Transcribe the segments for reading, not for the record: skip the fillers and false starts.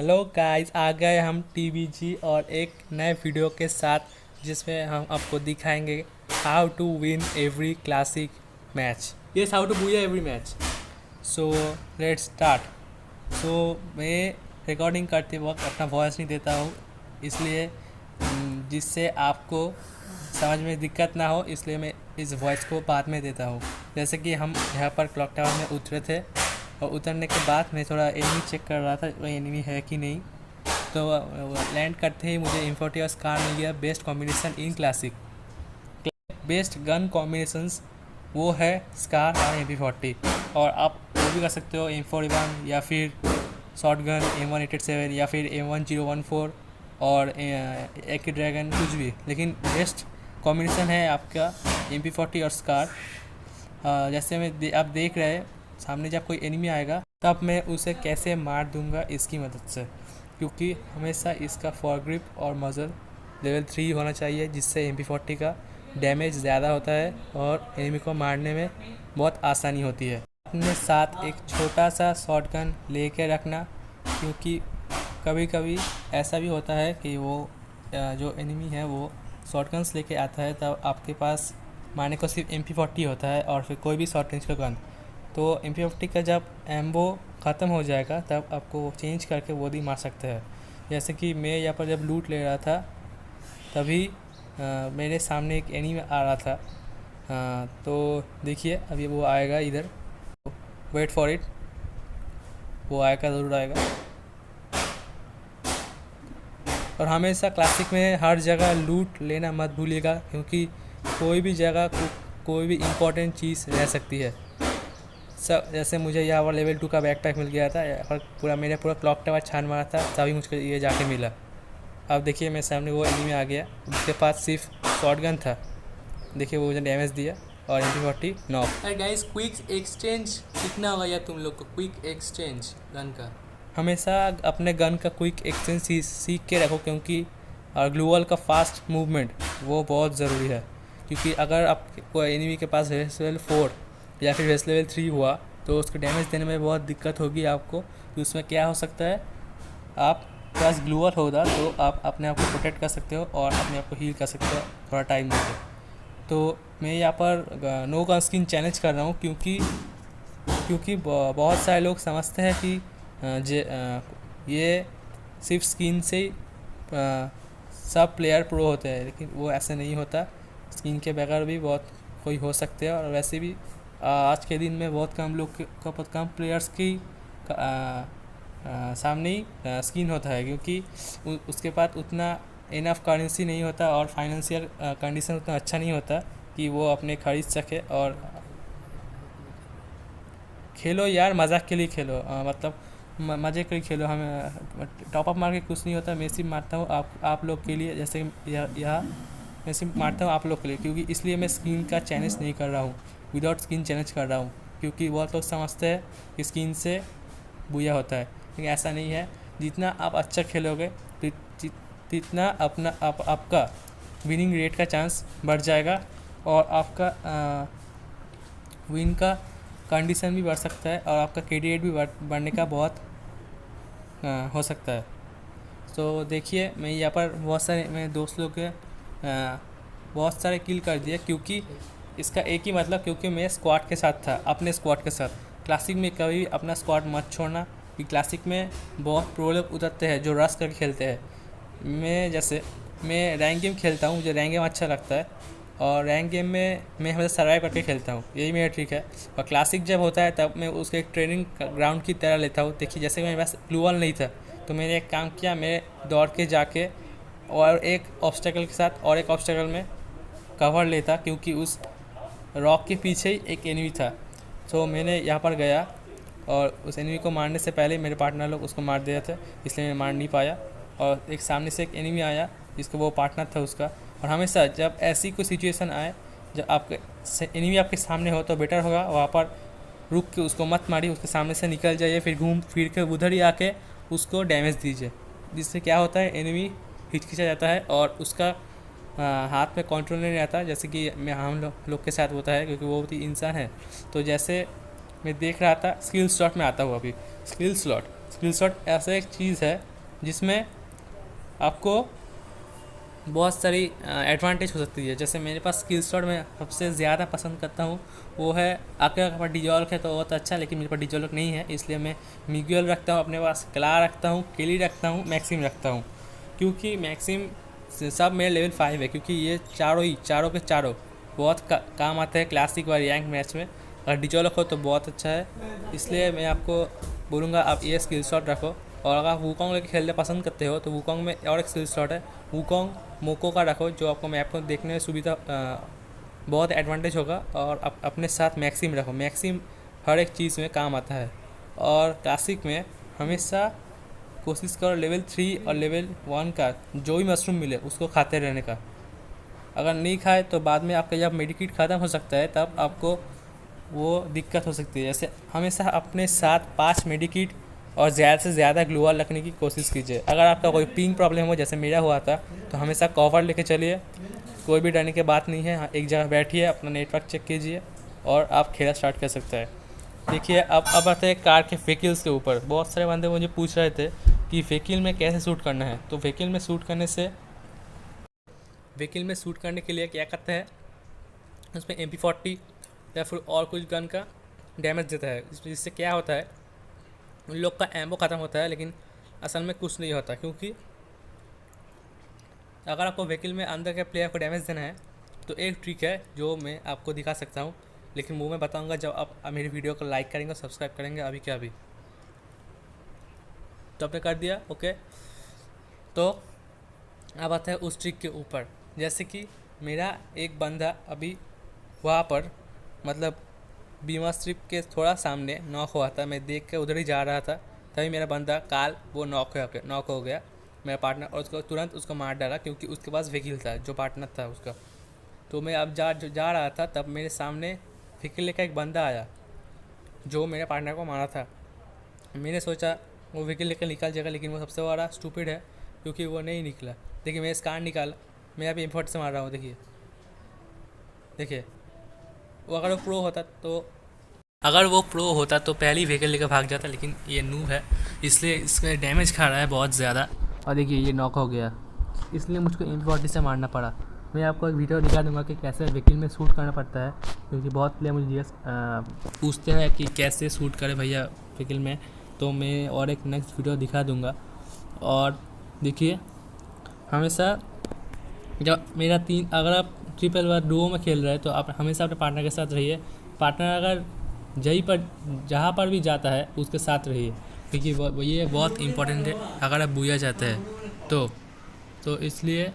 Hello guys, आ गए हम टीबीजी और एक नए वीडियो के साथ जिसमें हम आपको दिखाएंगे how to win every classic match. Yes, how to booyah every match. So let's start. So मैं रिकॉर्डिंग करते वक्त अपना वॉइस नहीं देता हूँ, इसलिए जिससे आपको समझ में दिक्कत ना हो, इसलिए मैं इस वॉइस को बाद में देता हूँ। जैसे कि हम यहाँ पर क्लॉक टावर में उतरे थे और उतरने के बाद मैं थोड़ा एनिमी चेक कर रहा था वो एनिमी है कि नहीं। तो लैंड करते ही मुझे M40 और स्कार मिल गया। बेस्ट कॉम्बिनेशन इन क्लासिक, बेस्ट गन कॉम्बिनेशंस वो है स्कार और MP40। और आप वो भी कर सकते हो M41 या फिर शॉर्ट गन M187 या फिर M1014 और AK ड्रैगन, कुछ भी, लेकिन बेस्ट कॉम्बिनेशन है आपका MP40 और स्कार। जैसे आप देख रहे हैं सामने जब कोई एनिमी आएगा तब मैं उसे कैसे मार दूंगा इसकी मदद से, क्योंकि हमेशा इसका फॉर ग्रिप और मजल लेवल 3 होना चाहिए, जिससे MP40 का डैमेज ज़्यादा होता है और एनिमी को मारने में बहुत आसानी होती है। अपने साथ एक छोटा सा शॉटगन लेके रखना, क्योंकि कभी कभी ऐसा भी होता है कि वो जो एनिमी है वो शॉटगन्स लेके आता है, तब आपके पास मारने को सिर्फ MP40 होता है और फिर कोई भी शॉर्ट रेंज का गन। तो MP40 का जब एम्बो ख़त्म हो जाएगा तब आपको चेंज करके वो भी मार सकते हैं। जैसे कि मैं यहाँ पर जब लूट ले रहा था तभी मेरे सामने एक एनिमी आ रहा था। तो देखिए अभी वो आएगा इधर, वेट फॉर इट, वो आएगा, ज़रूर आएगा। और हमेशा क्लासिक में हर जगह लूट लेना मत भूलिएगा, क्योंकि कोई भी जगह कोई भी इम्पोर्टेंट चीज़ रह सकती है। सब जैसे मुझे यहाँ पर लेवल 2 का बैकपैक मिल गया था और पूरा क्लॉक टावर छान मारा था, तभी मुझको ये जाके मिला। अब देखिए मेरे सामने वो एनिमी आ गया, उसके पास सिर्फ शॉटगन था, देखिए वो मुझे डैमेज दिया और MP40 नॉक। अरे गाइस, क्विक एक्सचेंज कितना होगा या तुम लोग को क्विक एक्सचेंज गन का? हमेशा अपने गन का क्विक एक्सचेंज सीख के रखो, क्योंकि और ग्लूवल का फास्ट मूवमेंट वो बहुत ज़रूरी है। क्योंकि अगर आप कोई एनिमी के पास लेवल 4 या फिर वेस्ट लेवल 3 हुआ तो उसको डैमेज देने में बहुत दिक्कत होगी आपको। तो उसमें क्या हो सकता है, आप पास ग्लूअर होगा तो आप अपने आप को प्रोटेक्ट कर सकते हो और अपने आप को हील कर सकते हो थोड़ा टाइम देकर। तो मैं यहाँ पर नो गन स्किन चैलेंज कर रहा हूँ, क्योंकि बहुत सारे लोग समझते हैं कि ये सिर्फ स्किन से ही सब प्लेयर प्रो होते हैं, लेकिन वो ऐसे नहीं होता। स्किन के बगैर भी बहुत कोई हो सकते हैं। और वैसे भी आज के दिन में बहुत कम प्लेयर्स की सामने ही स्किन होता है, क्योंकि उसके पास उतना इनफ करेंसी नहीं होता और फाइनेंशियल कंडीशन उतना अच्छा नहीं होता कि वो अपने खरीद सके। और खेलो यार, मजाक के लिए खेलो, मतलब मज़े के लिए खेलो। हमें टॉप अप मार के कुछ नहीं होता। मैं सिर्फ मारता हूँ आप लोग के लिए, जैसे यहाँ मैं सिर्फ मारता हूँ आप लोग के लिए, क्योंकि इसलिए मैं स्किन का चैलेंज नहीं कर रहा हूँ, विदाउट स्किन चैलेंज कर रहा हूँ। क्योंकि बहुत लोग समझते हैं कि स्किन से बुया होता है, लेकिन ऐसा नहीं है। जितना आप अच्छा खेलोगे जितना आपका विनिंग रेट का चांस बढ़ जाएगा और आपका विन का कंडीशन भी बढ़ सकता है और आपका KD रेट भी बढ़ने का बहुत हो सकता है। तो देखिए मैं यहाँ पर बहुत सारे मेरे दोस्त लोग के बहुत सारे किल कर दिए, क्योंकि इसका एक ही मतलब, क्योंकि मैं स्क्वाड के साथ था, अपने स्क्वाड के साथ। क्लासिक में कभी अपना स्क्वाड मत छोड़ना, कि क्लासिक में बहुत प्रो लोग उतरते हैं जो रश करके खेलते हैं। मैं रैंक गेम खेलता हूँ, मुझे रैंक गेम अच्छा लगता है और रैंक गेम में मैं हमेशा सर्वाइव करके खेलता हूँ, यही मेरा ट्रिक है। और क्लासिक जब होता है तब मैं उसको एक ट्रेनिंग ग्राउंड की तरह लेता हूँ। देखिए जैसे मेरे पास ग्लूवल नहीं था तो मैंने एक काम किया, मैं दौड़ के जाके और एक ऑब्स्टेकल के साथ और एक ऑब्स्टेकल में कवर लेता, क्योंकि उस रॉक के पीछे ही एक एनिमी था। तो मैंने यहाँ पर गया और उस एनिमी को मारने से पहले मेरे पार्टनर लोग उसको मार दिए थे, इसलिए मैं मार नहीं पाया। और एक सामने से एक एनिमी आया जिसको वो पार्टनर था उसका। और हमेशा जब ऐसी कोई सिचुएशन आए जब आपके एनिमी आपके सामने हो तो बेटर होगा वहाँ पर रुक के उसको मत मारिए, उसके सामने से निकल जाइए, फिर घूम फिर के उधर ही आके उसको डैमेज दीजिए। जिससे क्या होता है, एनिमी हिचकिचा जाता है और उसका हाथ में कंट्रोल नहीं आता, जैसे कि हम लोग के साथ होता है, क्योंकि वो भी इंसान है। तो जैसे मैं देख रहा था, स्किल स्लॉट में आता हुआ अभी स्किल स्लॉट ऐसा एक चीज़ है जिसमें आपको बहुत सारी एडवांटेज हो सकती है। जैसे मेरे पास स्किल शॉट में सबसे ज़्यादा पसंद करता हूँ वो है, आपके पास डिजॉल्क है तो बहुत अच्छा, लेकिन मेरे पास डिजॉल्क नहीं है, इसलिए मैं मिग्यूअल रखता हूँ अपने पास, क्ला रखता हूँ, केली रखता हूँ, मैक्सिम रखता हूँ। क्योंकि मैक्सिम सब मेरे लेवल 5 है, क्योंकि ये चारों के चारों बहुत काम आते हैं क्लासिक और रैंक मैच में। अगर डिजॉल्क हो तो बहुत अच्छा है, इसलिए मैं आपको बोलूँगा आप ये स्किल शॉट रखो। और अगर आप वूकोंग लेके खेलना पसंद करते हो तो वूकोंग में और एक स्किल शॉट है, वूकोंग मोको का रखो, जो आपको मैप को देखने में सुविधा बहुत एडवांटेज होगा। और अपने साथ मैक्सिम रखो, मैक्सिम हर एक चीज़ में काम आता है। और क्लासिक में हमेशा कोशिश करो लेवल 3 और लेवल 1 का जो भी मशरूम मिले उसको खाते रहने का। अगर नहीं खाए तो बाद में आपका जब मेडिकेट ख़त्म हो सकता है तब आपको वो दिक्कत हो सकती है। जैसे हमेशा अपने साथ 5 मेडिकेट और ज़्यादा से ज़्यादा ग्लूवाल रखने की कोशिश कीजिए। अगर आपका कोई पिंग प्रॉब्लम हो जैसे मेरा हुआ था तो हमेशा कवर लेके चलिए, कोई भी डरने की बात नहीं है। एक जगह बैठिए, अपना नेटवर्क चेक कीजिए और आप खेला स्टार्ट कर सकते हैं। देखिए अब आते हैं कार के व्हीकल्स के ऊपर। बहुत सारे बंदे मुझे पूछ रहे थे कि व्हीकल में कैसे शूट करना है। तो व्हीकल में शूट करने के लिए क्या करते हैं, उसमें MP40 या फिर और कुछ गन का डैमेज देता है। जिससे क्या होता है, उन लोग का एम्बो ख़त्म होता है, लेकिन असल में कुछ नहीं होता। क्योंकि अगर आपको व्हीकल में अंदर के प्लेयर को डैमेज देना है तो एक ट्रिक है जो मैं आपको दिखा सकता हूँ, लेकिन वो मैं बताऊँगा जब आप मेरी वीडियो को लाइक करेंगे और सब्सक्राइब करेंगे। अभी क्या अभी तो आपने कर दिया, ओके। तो अब आता है उस ट्रिक के ऊपर। जैसे कि मेरा एक बंदा अभी वहाँ पर मतलब बीमा स्ट्रिप के थोड़ा सामने नॉक हुआ था, मैं देख के उधर ही जा रहा था, तभी मेरा बंदा काल वो नॉक हो गया मेरा पार्टनर, और उसको तुरंत उसको मार डाला क्योंकि उसके पास व्हीकल था जो पार्टनर था उसका। तो मैं अब जा रहा था, तब मेरे सामने व्हीकल लेकर एक बंदा आया जो मेरे पार्टनर को मारा था। मैंने सोचा वो व्हीकल लेकर निकल जाएगा, लेकिन वो सबसे बड़ा स्टूपिड है क्योंकि वो नहीं निकला। देखिए मैं स्कार निकाला, मैं अभी इम्पोर्ट से मार रहा हूँ। देखिए वो अगर वो प्रो होता तो पहली व्हीकल लेकर भाग जाता, लेकिन ये नूब है इसलिए इसमें डैमेज खा रहा है बहुत ज़्यादा। और देखिए ये नॉक हो गया, इसलिए मुझको MP40 से मारना पड़ा। मैं आपको एक वीडियो दिखा दूंगा कि कैसे व्हीकल में शूट करना पड़ता है, क्योंकि बहुत प्लेयर मुझे पूछते हैं कि कैसे शूट करे भैया व्हीकल में। तो मैं और एक नेक्स्ट वीडियो दिखा दूंगा। और देखिए हमेशा जब मेरा अगर आप ट्रिपल वार डुओ में खेल रहे हैं तो आप हमेशा अपने पार्टनर के साथ रहिए। पार्टनर अगर जहाँ पर भी जाता है उसके साथ रहिए, क्योंकि ये बहुत इम्पोर्टेंट है अगर आप बुया जाते हैं तो इसलिए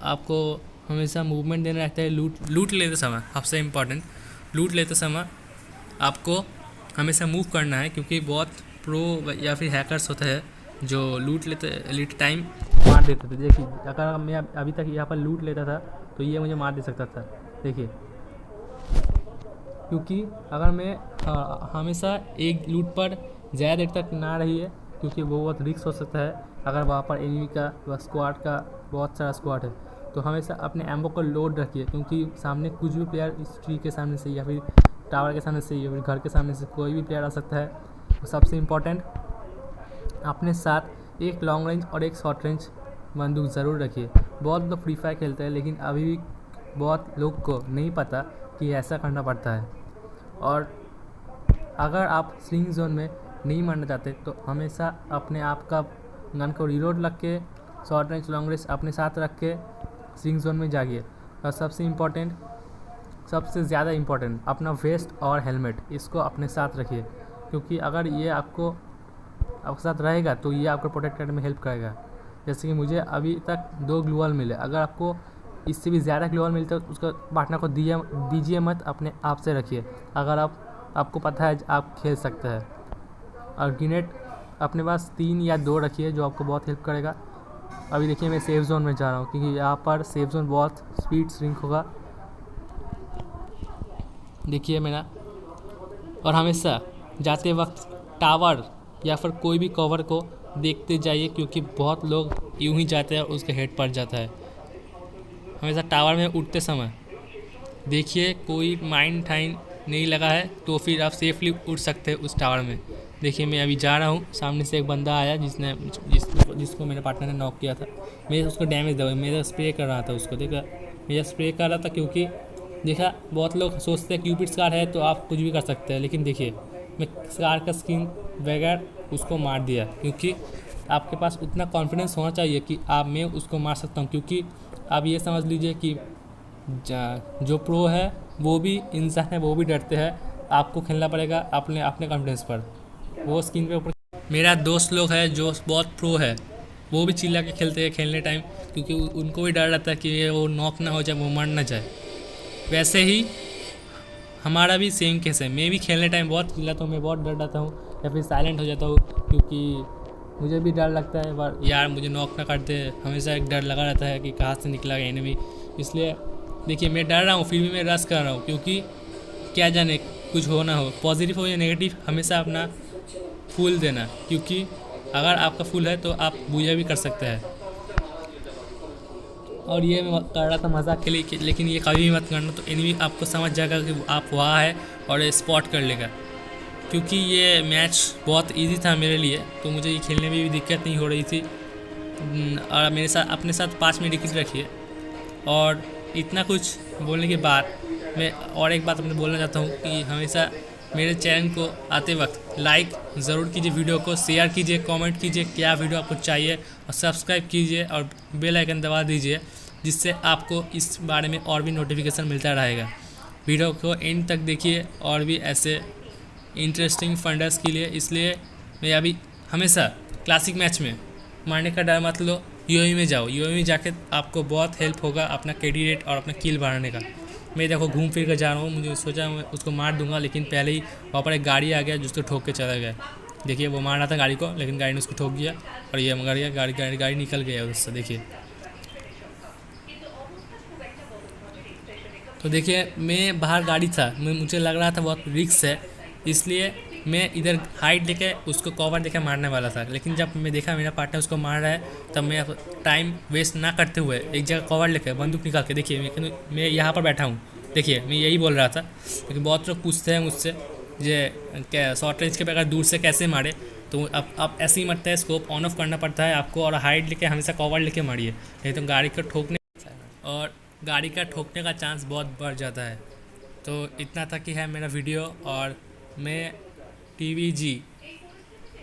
आपको हमेशा मूवमेंट देना रहता है। लूट लेते समय सबसे इम्पोर्टेंट, लूट लेते समय आपको हमेशा मूव करना है, क्योंकि बहुत प्रो या फिर हैकर्स होते हैं जो लूट लेते टाइम मार देते थे। देखिए अगर मैं अभी तक यहाँ पर लूट लेता था तो ये मुझे मार दे सकता था। देखिए क्योंकि अगर मैं हमेशा एक लूट पर ज़्यादा देर तक ना रही है, क्योंकि वो बहुत रिस्क हो सकता है। अगर वहाँ पर एनिमी का स्क्वाड का बहुत सारा स्क्वाड है तो हमेशा अपने एम्बो को लोड रखिए, क्योंकि सामने कुछ भी प्लेयर इस ट्री के सामने से या फिर टावर के सामने से या फिर घर के सामने से कोई भी प्लेयर आ सकता है। तो सबसे इम्पोर्टेंट अपने साथ एक लॉन्ग रेंज और एक शॉर्ट रेंज बंदूक ज़रूर रखिए। बहुत लोग फ्री फायर खेलते हैं, लेकिन अभी भी बहुत लोग को नहीं पता कि ऐसा करना पड़ता है। और अगर आप स्लिंग जोन में नहीं मारना चाहते तो हमेशा अपने आप का गन को रीलोड रख के शॉर्ट रेंज लॉन्ग रेंज अपने साथ रख के स्लिंग जोन में जाइए। और सबसे ज़्यादा इम्पोर्टेंट अपना वेस्ट और हेलमेट इसको अपने साथ रखिए, क्योंकि अगर ये आपके साथ रहेगा तो ये आपको प्रोटेक्ट करने में हेल्प करेगा। जैसे कि मुझे अभी तक 2 ग्लूवाल मिले, अगर आपको इससे भी ज़्यादा ग्लूवाल मिलता है तो उसका पार्टनर को दीजिए मत, अपने आप से रखिए अगर आपको पता है आप खेल सकते हैं। और ग्रेनेड अपने पास 3 या 2 रखिए जो आपको बहुत हेल्प करेगा। अभी देखिए मैं सेफ जोन में जा रहा हूँ, क्योंकि यहाँ पर सेफ जोन बहुत स्पीड श्रिंक होगा। देखिए मेरा, और हमेशा जाते वक्त टावर या फिर कोई भी कवर को देखते जाइए, क्योंकि बहुत लोग यूं ही जाते हैं और उसके हेड पड़ जाता है। हमेशा टावर में उठते समय देखिए कोई माइन ठाइन नहीं लगा है तो फिर आप सेफली उठ सकते हैं उस टावर में। देखिए मैं अभी जा रहा हूँ, सामने से एक बंदा आया जिसको मेरे पार्टनर ने नॉक किया था, मैं उसको डैमेज दे, मेरा स्प्रे कर रहा था उसको, देखा मेरा स्प्रे कर रहा था, क्योंकि देखा बहुत लोग सोचते हैं क्यूपिड स्कार है तो आप कुछ भी कर सकते हैं, लेकिन देखिए मैं स्कार का स्किन बगैर उसको मार दिया, क्योंकि आपके पास उतना कॉन्फिडेंस होना चाहिए कि मैं उसको मार सकता हूँ। क्योंकि आप ये समझ लीजिए कि जो प्रो है वो भी इंसान है, वो भी डरते हैं, आपको खेलना पड़ेगा अपने अपने कॉन्फिडेंस पर। वो स्क्रीन पे ऊपर मेरा दोस्त लोग है जो बहुत प्रो है, वो भी चिल्ला के खेलते हैं खेलने टाइम, क्योंकि उनको भी डर रहता है कि वो नॉक ना हो जाए, वो मर ना जाए। वैसे ही हमारा भी सेम केस है, मैं भी खेलने टाइम बहुत चिल्लाता हूँ, मैं बहुत डर जाता हूँ या फिर साइलेंट हो जाता हूँ, क्योंकि मुझे भी डर लगता है यार मुझे नॉक ना कर दे, हमेशा एक डर लगा रहता है कि कहाँ से निकला एनिमी। इसलिए देखिए मैं डर रहा हूँ फिर भी मैं रश कर रहा हूँ, क्योंकि क्या जाने कुछ हो ना हो, पॉजिटिव हो या नेगेटिव, हमेशा अपना फुल देना, क्योंकि अगर आपका फुल है तो आप बूया भी कर सकते हैं। और ये मैं कर रहा था मजाक के लिए, लेकिन ये कभी भी मत करना, तो एनिमी आपको समझ जाएगा कि आप वहाँ है और स्पॉट कर लेगा। क्योंकि ये मैच बहुत इजी था मेरे लिए, तो मुझे ये खेलने में भी दिक्कत नहीं हो रही थी। और मेरे साथ अपने साथ 5 मिनट की रखिए। और इतना कुछ बोलने के बाद मैं और एक बात अपने बोलना चाहता हूँ कि हमेशा मेरे चैनल को आते वक्त लाइक ज़रूर कीजिए, वीडियो को शेयर कीजिए, कमेंट कीजिए क्या वीडियो आपको चाहिए, और सब्सक्राइब कीजिए और बेल आइकन दबा दीजिए, जिससे आपको इस बारे में और भी नोटिफिकेशन मिलता रहेगा। वीडियो को एंड तक देखिए और भी ऐसे इंटरेस्टिंग फंडर्स के लिए। इसलिए मैं अभी हमेशा क्लासिक मैच में मारने का डर मत लो, यूएवी में जाओ, यूएवी में जाके आपको बहुत हेल्प होगा अपना केडी रेट और अपना किल बढ़ाने का। मैं देखो घूम फिर कर जा रहा हूँ, मुझे सोचा मैं उसको मार दूंगा, लेकिन पहले ही वहाँ पर एक गाड़ी आ गया जिसको ठोक के चला गया। देखिए वो मार रहा था गाड़ी को, लेकिन गाड़ी ने उसको ठोक दिया और ये मर गया, गाड़ी निकल गया उससे। देखिए तो देखिए मैं बाहर गाड़ी था, मुझे लग रहा था बहुत रिस्क है, इसलिए मैं इधर हाइट लेके उसको कवर देके मारने वाला था। लेकिन जब मैं देखा मेरा पार्टनर उसको मार रहा है, तब मैं टाइम वेस्ट ना करते हुए एक जगह कवर लेके बंदूक निकाल के, देखिए मैं यहाँ पर बैठा हूँ, देखिए मैं यही बोल रहा था। लेकिन बहुत लोग पूछते हैं मुझसे ये क्या शॉर्ट रेंज के बगैर दूर से कैसे मारे, तो अब ऐसे ही मरता है, स्कोप ऑन ऑफ करना पड़ता है आपको, और हाइट लेके हमेशा कवर लेके मारिए, नहीं तो गाड़ी का ठोकने का चांस बहुत बढ़ जाता है। तो इतना तक ही है मेरा वीडियो, और मैं टीवीजी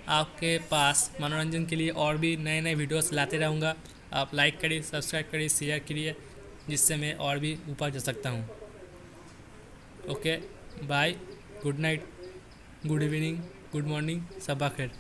आपके पास मनोरंजन के लिए और भी नए नए वीडियोस लाते रहूँगा। आप लाइक करिए, सब्सक्राइब करिए, शेयर करिए, जिससे मैं और भी ऊपर जा सकता हूँ। Okay bye, good night, good evening, good morning, सबा खैर।